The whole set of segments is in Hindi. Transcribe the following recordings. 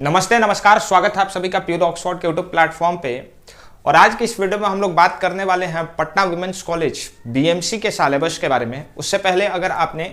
नमस्ते नमस्कार, स्वागत है आप सभी का प्योर ऑक्सफोर्ड के यूट्यूब प्लेटफॉर्म पे। और आज की इस वीडियो में हम लोग बात करने वाले हैं पटना वुमेन्स कॉलेज बीएमसी के सिलेबस के बारे में। उससे पहले अगर आपने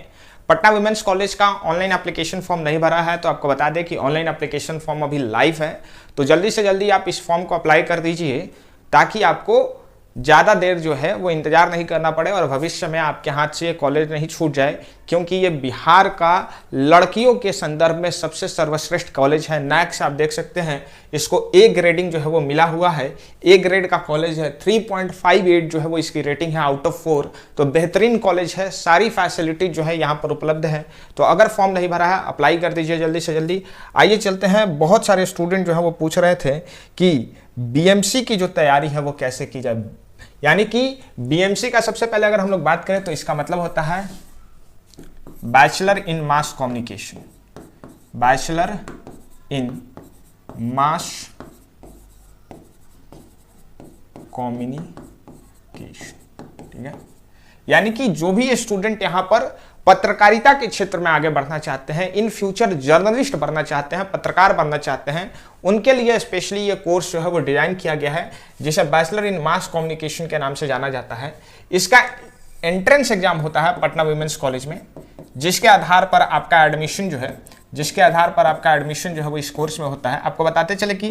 पटना वुमेन्स कॉलेज का ऑनलाइन एप्लीकेशन फॉर्म नहीं भरा है तो आपको बता दें कि ऑनलाइन एप्लीकेशन फॉर्म अभी लाइव है, तो जल्दी से जल्दी आप इस फॉर्म को अप्लाई कर दीजिए ताकि आपको ज़्यादा देर जो है वो इंतज़ार नहीं करना पड़े और भविष्य में आपके हाथ से ये कॉलेज नहीं छूट जाए, क्योंकि ये बिहार का लड़कियों के संदर्भ में सबसे सर्वश्रेष्ठ कॉलेज है। नैक्स आप देख सकते हैं, इसको ए ग्रेडिंग जो है वो मिला हुआ है। ए ग्रेड का कॉलेज है, 3.58 जो है वो इसकी रेटिंग है आउट ऑफ 4। तो बेहतरीन कॉलेज है, सारी फैसिलिटी जो है यहाँ पर उपलब्ध है। तो अगर फॉर्म नहीं भरा है अप्लाई कर दीजिए जल्दी से जल्दी। आइए चलते हैं, बहुत सारे स्टूडेंट जो है वो पूछ रहे थे कि बीएमसी की जो तैयारी है वो कैसे की जाए। यानी कि बीएमसी का सबसे पहले अगर हम लोग बात करें तो इसका मतलब होता है bachelor in mass communication. Bachelor in mass communication, ठीक है। यानी कि जो भी स्टूडेंट यहां पर पत्रकारिता के क्षेत्र में आगे बढ़ना चाहते हैं, इन फ्यूचर जर्नलिस्ट बनना चाहते हैं, पत्रकार बनना चाहते हैं, उनके लिए स्पेशली ये कोर्स जो है वो डिजाइन किया गया है, जिसे बैचलर इन मास कम्युनिकेशन के नाम से जाना जाता है। इसका एंट्रेंस एग्जाम होता है पटना वुमेन्स कॉलेज में, जिसके आधार पर आपका एडमिशन जो है वो इस कोर्स में होता है। आपको बताते चले कि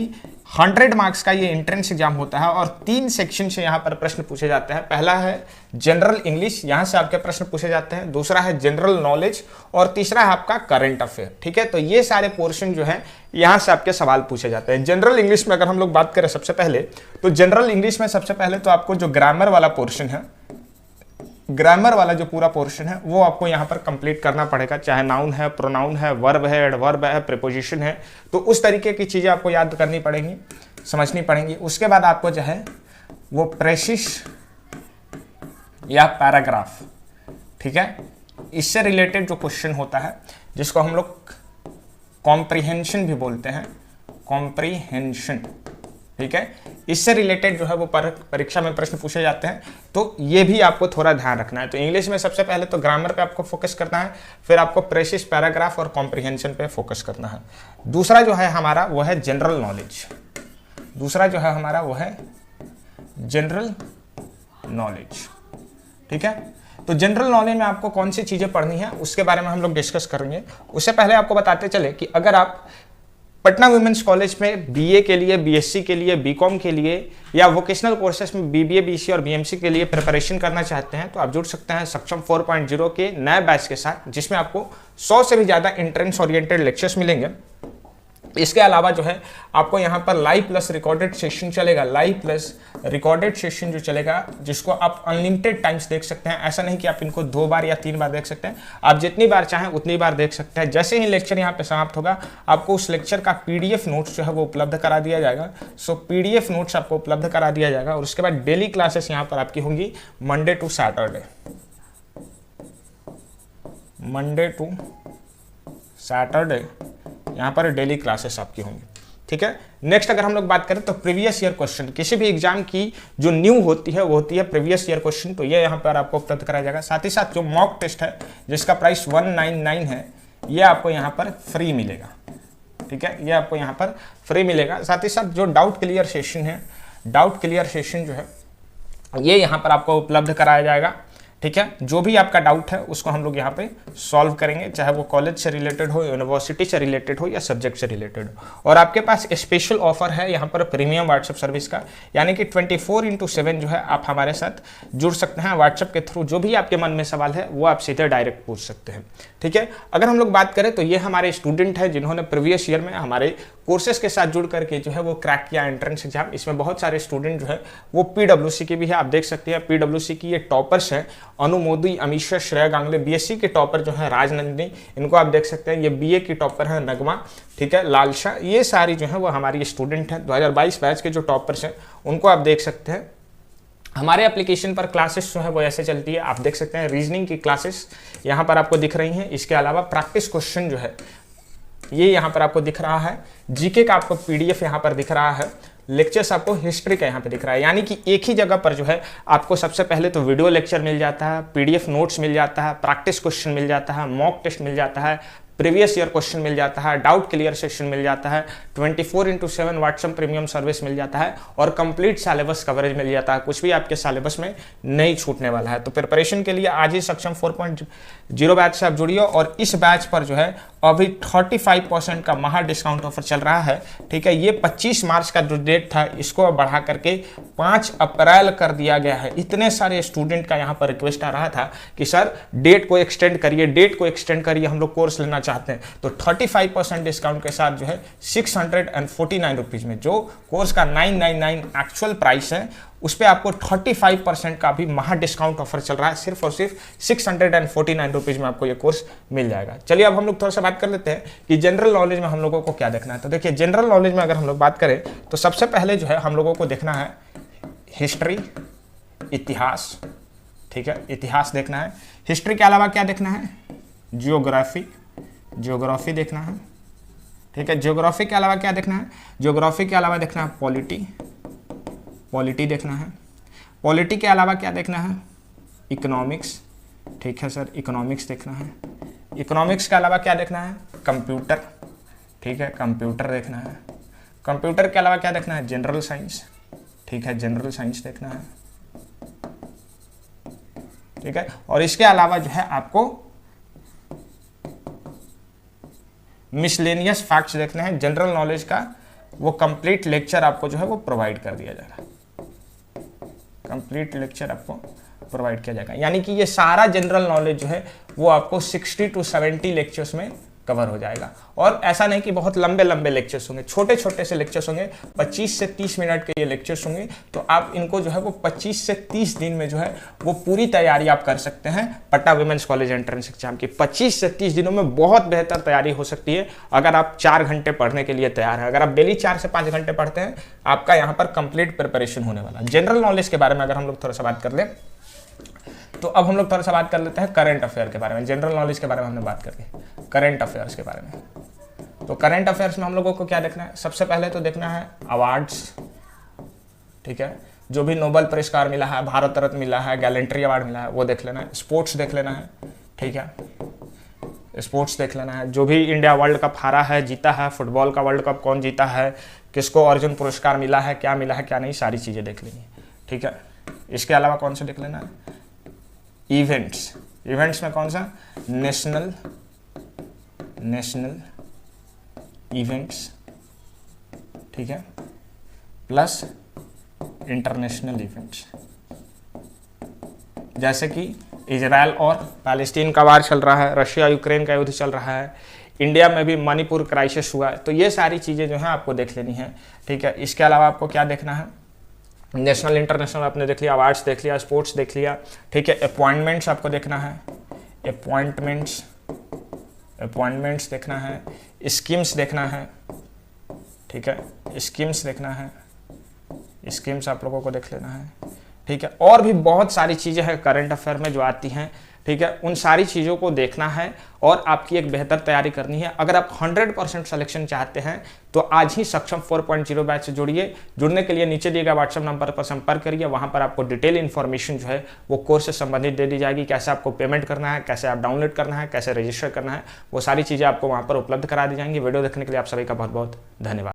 100 मार्क्स का ये एंट्रेंस एग्जाम होता है और 3 सेक्शन से यहाँ पर प्रश्न पूछे जाते हैं। पहला है जनरल इंग्लिश, यहाँ से आपके प्रश्न पूछे जाते हैं। दूसरा है जनरल नॉलेज और तीसरा है आपका करंट अफेयर, ठीक है। तो ये सारे पोर्शन जो है यहाँ से आपके सवाल पूछे जाते हैं। जनरल इंग्लिश में अगर हम लोग बात करें सबसे पहले, तो जनरल इंग्लिश में सबसे पहले तो आपको जो ग्रामर वाला पोर्शन है, ग्रामर वाला जो पूरा पोर्शन है वो आपको यहाँ पर कंप्लीट करना पड़ेगा। चाहे नाउन है, प्रोनाउन है, वर्ब है, एडवर्ब है, प्रीपोजिशन है, तो उस तरीके की चीज़ें आपको याद करनी पड़ेंगी, समझनी पड़ेंगी। उसके बाद आपको जो है वो प्रेसिस या पैराग्राफ, ठीक है, इससे रिलेटेड जो क्वेश्चन होता है जिसको हम लोग कॉम्प्रिहेंशन भी बोलते हैं, कॉम्प्रिहेंशन, ठीक है, इससे रिलेटेड जो है वो परीक्षा में प्रश्न पूछे जाते हैं। तो ये भी आपको थोड़ा ध्यान रखना है। तो इंग्लिश में सबसे पहले तो ग्रामर पे आपको फोकस करना है, फिर आपको प्रेसिस, पैराग्राफ और कॉम्प्रिहेंशन पे फोकस करना है। दूसरा जो है हमारा वो है जनरल नॉलेज। जनरल नॉलेज, ठीक है। तो जनरल नॉलेज में आपको कौन सी चीज़ें पढ़नी है उसके बारे में हम लोग डिस्कस करेंगे। उससे पहले आपको बताते चले कि अगर आप पटना वुमेन्स कॉलेज में बीए के लिए, बीएससी के लिए, बीकॉम के लिए या वोकेशनल कोर्सेज में बीबीए, बीसी और बीएमसी के लिए प्रिपरेशन करना चाहते हैं तो आप जुड़ सकते हैं सक्षम 4.0 के नए बैच के साथ, जिसमें आपको 100 से भी ज़्यादा एंट्रेंस ओरिएंटेड लेक्चर्स मिलेंगे। इसके अलावा जो है आपको यहाँ पर लाइव प्लस रिकॉर्डेड सेशन चलेगा, लाइव प्लस रिकॉर्डेड सेशन जो चलेगा, जिसको आप अनलिमिटेड टाइम्स देख सकते हैं। ऐसा नहीं कि आप इनको 2 बार या 3 बार देख सकते हैं, आप जितनी बार चाहें उतनी बार देख सकते हैं। जैसे ही लेक्चर यहाँ पे समाप्त होगा आपको उस लेक्चर का पीडीएफ नोट्स जो है वो उपलब्ध करा दिया जाएगा। सो पीडीएफ नोट्स आपको उपलब्ध करा दिया जाएगा और उसके बाद डेली क्लासेस यहाँ पर आपकी होंगी मंडे टू सैटरडे यहाँ पर डेली क्लासेस आपकी होंगी, ठीक है। नेक्स्ट अगर हम लोग बात करें तो प्रीवियस ईयर क्वेश्चन, किसी भी एग्जाम की जो न्यू होती है वो होती है प्रीवियस ईयर क्वेश्चन, तो ये यहाँ पर आपको उपलब्ध कराया जाएगा। साथ ही साथ जो मॉक टेस्ट है जिसका प्राइस 199 है, ये आपको यहाँ पर फ्री मिलेगा, ठीक है, ये आपको यहाँ पर फ्री मिलेगा। साथ ही साथ जो डाउट क्लियर सेशन है, डाउट क्लियर सेशन जो है ये यहाँ पर आपको उपलब्ध कराया जाएगा, ठीक है। जो भी आपका डाउट है उसको हम लोग यहाँ पे सॉल्व करेंगे, चाहे वो कॉलेज से रिलेटेड हो, यूनिवर्सिटी से रिलेटेड हो या सब्जेक्ट से रिलेटेड हो। और आपके पास स्पेशल ऑफर है यहाँ पर प्रीमियम व्हाट्सएप सर्विस का, यानी कि 24/7 जो है आप हमारे साथ जुड़ सकते हैं व्हाट्सएप के थ्रू। जो भी आपके मन में सवाल है वो आप सीधे डायरेक्ट पूछ सकते हैं, ठीक है। अगर हम लोग बात करें तो ये हमारे स्टूडेंट है जिन्होंने प्रीवियस ईयर में हमारे कोर्सेज के साथ जुड़ करके जो है वो क्रैक किया एंट्रेंस एग्जाम। इसमें बहुत सारे स्टूडेंट जो है वो पीडब्ल्यूसी के भी है, आप देख सकते हैं पीडब्ल्यूसी की ये टॉपर्स हैं, अनु मोदी, अमीशा, श्रेया गांगुली। बीएससी के टॉपर जो है राजनंदिनी, इनको आप देख सकते हैं। ये बीए की टॉपर है नगमा, ठीक है, लालशा। ये सारी जो है वो हमारी स्टूडेंट हैं। 2022 बैच के जो टॉपर्स हैं उनको आप देख सकते हैं। हमारे एप्लीकेशन पर क्लासेस जो है वो ऐसे चलती है, आप देख सकते हैं रीजनिंग की क्लासेस यहाँ पर आपको दिख रही हैं। इसके अलावा प्रैक्टिस क्वेश्चन जो है ये यहाँ पर आपको दिख रहा है, जीके का आपको पीडीएफ यहाँ पर दिख रहा है, लेक्चर्स आपको हिस्ट्री का यहाँ पे दिख रहा है। यानी कि एक ही जगह पर जो है आपको सबसे पहले तो वीडियो लेक्चर मिल जाता है, पीडीएफ नोट्स मिल जाता है, प्रैक्टिस क्वेश्चन मिल जाता है, मॉक टेस्ट मिल जाता है, प्रीवियस ईयर क्वेश्चन मिल जाता है, डाउट क्लियर सेशन मिल जाता है, 24/7 व्हाट्सएप प्रीमियम सर्विस मिल जाता है और कंप्लीट सिलेबस कवरेज मिल जाता है। कुछ भी आपके सिलेबस में नहीं छूटने वाला है। तो प्रिपरेशन के लिए आज ही सक्षम 4.0 बैच से आप जुड़िए और इस बैच पर जो है अभी 35% का महा डिस्काउंट ऑफर चल रहा है। ठीक है, ये 25 मार्च का जो डेट था इसको बढ़ा करके 5 अप्रैल कर दिया गया है। इतने सारे स्टूडेंट का यहाँ पर रिक्वेस्ट आ रहा था कि सर डेट को एक्सटेंड करिए, हम लोग कोर्स लेना चाहते हैं। तो 35% डिस्काउंट के साथ जो है 649 रुपीज़ में जो कोर्स का 999 एक्चुअल प्राइस है उस पर आपको 35% का भी महा डिस्काउंट ऑफर चल रहा है। सिर्फ और सिर्फ 649 रुपीज़ में आपको ये कोर्स मिल जाएगा। चलिए अब हम लोग थोड़ा सा बात कर लेते हैं कि जनरल नॉलेज में हम लोगों को क्या देखना है। तो देखिए जनरल नॉलेज में अगर हम लोग बात करें तो सबसे पहले जो है हम लोगों को देखना है हिस्ट्री, इतिहास। ठीक है, इतिहास देखना है। हिस्ट्री के अलावा क्या देखना है? ज्योग्राफी देखना है। ठीक है, ज्योग्राफी के अलावा क्या देखना है? ज्योग्राफी के अलावा देखना है पॉलिटी देखना है। पॉलिटी के अलावा क्या देखना है? इकोनॉमिक्स। ठीक है सर, इकोनॉमिक्स देखना है। इकोनॉमिक्स के अलावा क्या देखना है? कंप्यूटर। ठीक है, कंप्यूटर देखना है। कंप्यूटर के अलावा क्या देखना है? General science. ठीक है, जनरल साइंस देखना है। ठीक है, और इसके अलावा जो है आपको मिसलेनियस फैक्ट्स देखने हैं। जनरल नॉलेज का वो कंप्लीट लेक्चर आपको जो है वो प्रोवाइड कर दिया जाएगा। कंप्लीट लेक्चर आपको प्रोवाइड किया जाएगा, यानी कि ये सारा जनरल नॉलेज जो है वो आपको 60 to 70 लेक्चर्स में कवर हो जाएगा। और ऐसा नहीं कि बहुत लंबे लंबे लेक्चर्स होंगे, छोटे छोटे से लेक्चर्स होंगे। 25 से 30 मिनट के ये लेक्चर्स होंगे। तो आप इनको जो है वो 25 से 30 दिन में जो है वो पूरी तैयारी आप कर सकते हैं Patna women's college entrance exam की। 25 से 30 दिनों में बहुत बेहतर तैयारी हो सकती है अगर आप 4 घंटे पढ़ने के लिए तैयार है। अगर आप डेली 4 से 5 घंटे पढ़ते हैं आपका यहाँ पर कंप्लीट प्रिपरेशन होने वाला है। जनरल नॉलेज के बारे में अगर हम लोग थोड़ा सा बात कर लें तो अब हम लोग थोड़ा सा बात कर लेते हैं करंट अफेयर के बारे में। जनरल नॉलेज के बारे में हमने बात कर ली, करंट अफेयर्स के बारे में। तो करंट अफेयर्स में हम लोगों को क्या देखना है? सबसे पहले तो देखना है अवार्ड्स। ठीक है, जो भी नोबेल पुरस्कार मिला है, भारत रत्न मिला है, गैलेंट्री अवार्ड मिला है वो देख लेना है। स्पोर्ट्स देख लेना है। ठीक है, स्पोर्ट्स देख लेना है। जो भी इंडिया वर्ल्ड कप हारा है, जीता है, फुटबॉल का वर्ल्ड कप कौन जीता है, किसको अर्जुन पुरस्कार मिला है, क्या मिला है क्या नहीं, सारी चीज़ें देख लेनी है। ठीक है, इसके अलावा कौन से देख लेना है? इवेंट्स में कौन सा? National events. ठीक है, प्लस इंटरनेशनल इवेंट्स, जैसे कि इजराइल और पैलेस्टीन का वार चल रहा है, रशिया यूक्रेन का युद्ध चल रहा है, इंडिया में भी मणिपुर क्राइसिस हुआ है। तो ये सारी चीज़ें जो है आपको देख लेनी है। ठीक है, इसके अलावा आपको क्या देखना है? नेशनल इंटरनेशनल आपने देख लिया, अवार्ड्स देख लिया, स्पोर्ट्स देख लिया। ठीक है, अपॉइंटमेंट्स आपको देखना है। अपॉइंटमेंट्स देखना है। स्कीम्स देखना है। ठीक है, स्कीम्स देखना है। स्कीम्स आप लोगों को देख लेना है। ठीक है, और भी बहुत सारी चीज़ें हैं करंट अफेयर में जो आती हैं। ठीक है, उन सारी चीज़ों को देखना है और आपकी एक बेहतर तैयारी करनी है। अगर आप 100% सिलेक्शन चाहते हैं तो आज ही सक्षम 4.0 बैच से जुड़िए। जुड़ने के लिए नीचे दिए गए व्हाट्सएप नंबर पर संपर्क करिए। वहां पर आपको डिटेल इन्फॉर्मेशन जो है वो कोर्स से संबंधित दे दी जाएगी। कैसे आपको पेमेंट करना है, कैसे आप डाउनलोड करना है, कैसे रजिस्टर करना है, वो सारी चीज़ें आपको वहाँ पर उपलब्ध करा दी जाएंगी। वीडियो देखने के लिए आप सभी का बहुत बहुत धन्यवाद।